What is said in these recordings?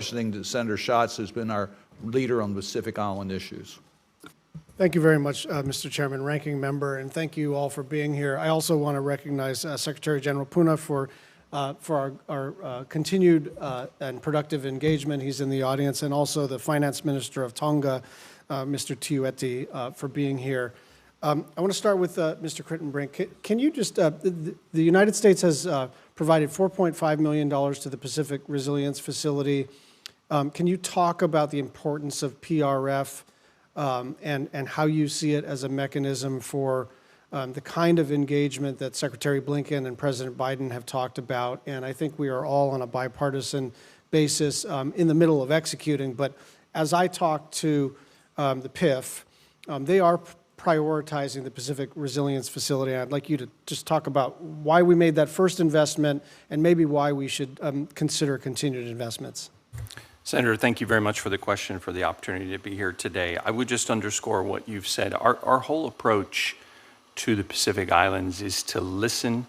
to Senator Schatz, who's been our leader on Pacific Island issues. Thank you very much, Mr. Chairman, Ranking Member, and thank you all for being here. I also want to recognize Secretary General Puna for our continued and productive engagement. He's in the audience, and also the Finance Minister of Tonga, Mr. Tiueti, for being here. I want to start with Mr. Crittenbrink. Can you just, the United States has provided $4.5 million to the Pacific Resilience Facility. Can you talk about the importance of PRF and how you see it as a mechanism for the kind of engagement that Secretary Blinken and President Biden have talked about? And I think we are all on a bipartisan basis in the middle of executing. But as I talk to the PIF, they are prioritizing the Pacific Resilience Facility. I'd like you to just talk about why we made that first investment and maybe why we should consider continued investments. Senator, thank you very much for the question, for the opportunity to be here today. I would just underscore what you've said. Our whole approach to the Pacific Islands is to listen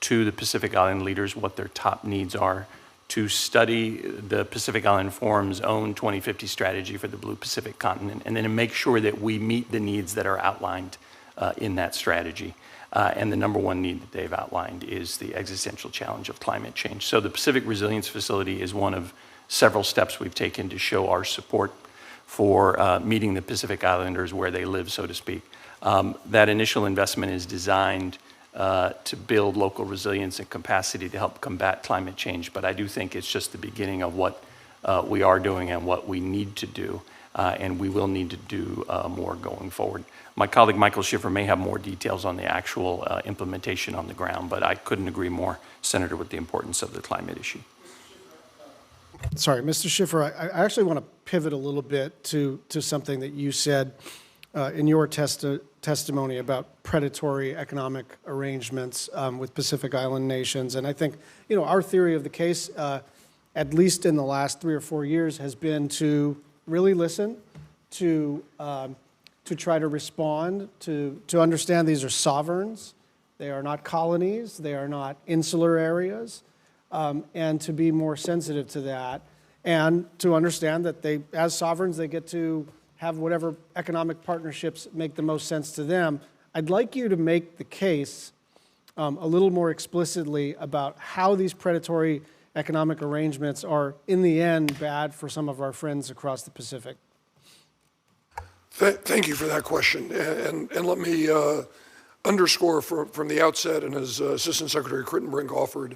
to the Pacific Island leaders, what their top needs are, to study the Pacific Island Forum's own 2050 strategy for the Blue Pacific continent, and then to make sure that we meet the needs that are outlined in that strategy. And the number one need that they've outlined is the existential challenge of climate change. So the Pacific Resilience Facility is one of several steps we've taken to show our support for meeting the Pacific Islanders where they live, so to speak. That initial investment is designed to build local resilience and capacity to help combat climate change. But I do think it's just the beginning of what we are doing and what we need to do, and we will need to do more going forward. My colleague Michael Schiffer may have more details on the actual implementation on the ground, but I couldn't agree more, Senator, with the importance of the climate issue. Sorry, Mr. Schiffer, I actually want to pivot a little bit to something that you said in your testimony about predatory economic arrangements with Pacific Island nations. And I think, you know, our theory of the case, at least in the last 3 or 4 years, has been to really listen, to try to respond, to understand these are sovereigns. They are not colonies. They are not insular areas. And to be more sensitive to that, and to understand that they, as sovereigns, they get to have whatever economic partnerships make the most sense to them. I'd like you to make the case a little more explicitly about how these predatory economic arrangements are, in the end, bad for some of our friends across the Pacific. Thank you for that question. And let me underscore from the outset, and as Assistant Secretary Crittenbrink offered,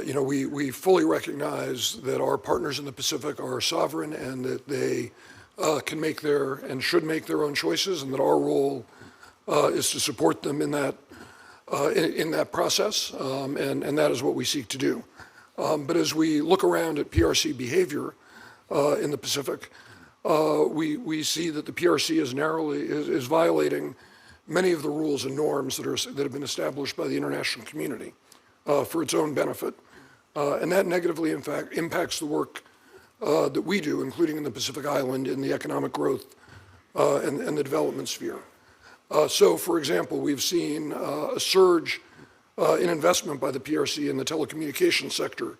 you know, we fully recognize that our partners in the Pacific are sovereign and that they can make their and should make their own choices, and that our role is to support them in that process, and that is what we seek to do. But as we look around at PRC behavior in the Pacific, we see that the PRC is violating many of the rules and norms that have been established by the international community for its own benefit, and that negatively, in fact, impacts the work that we do, including in the Pacific Island, in the economic growth and the development sphere. So, for example, we've seen a surge in investment by the PRC in the telecommunications sector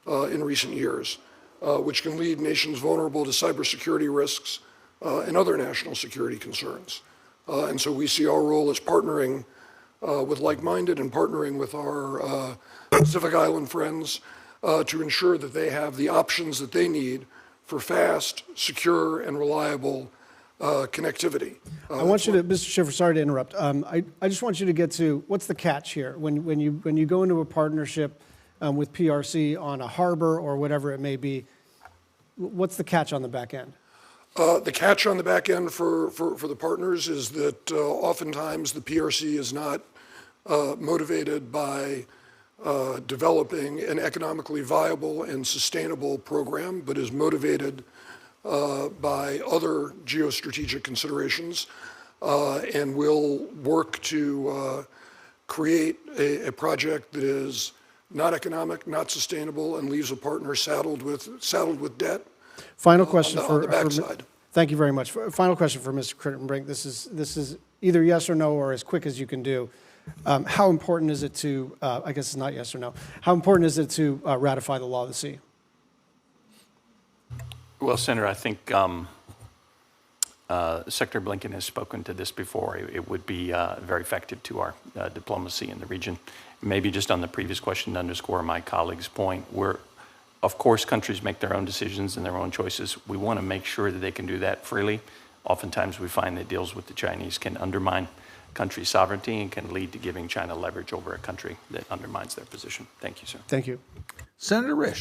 in recent years, which can lead nations vulnerable to cybersecurity risks and other national security concerns. And so we see our role as partnering with like-minded and partnering with our Pacific Island friends to ensure that they have the options that they need for fast, secure, and reliable connectivity. I want you to, Mr. Schiffer, sorry to interrupt. I just want you to get to what's the catch here when you go into a partnership with PRC on a harbor or whatever it may be. What's the catch on the back end? The catch on the back end for the partners is that oftentimes the PRC is not motivated by developing an economically viable and sustainable program, but is motivated by other geostrategic considerations, and will work to create a project that is not economic, not sustainable, and leaves a partner saddled with debt. Final question on the backside. Thank you very much. Final question for Mr. Crittenbrink. This is either yes or no, or as quick as you can do. How important is it to, I guess it's not yes or no, how important is it to ratify the law of the sea? Well, Senator, I think Secretary Blinken has spoken to this before. It would be very effective to our diplomacy in the region. Maybe just on the previous question to underscore my colleague's point, of course, countries make their own decisions and their own choices. We want to make sure that they can do that freely. Oftentimes, we find that deals with the Chinese can undermine country sovereignty and can lead to giving China leverage over a country that undermines their position. Thank you, sir. Thank you. Senator Risch.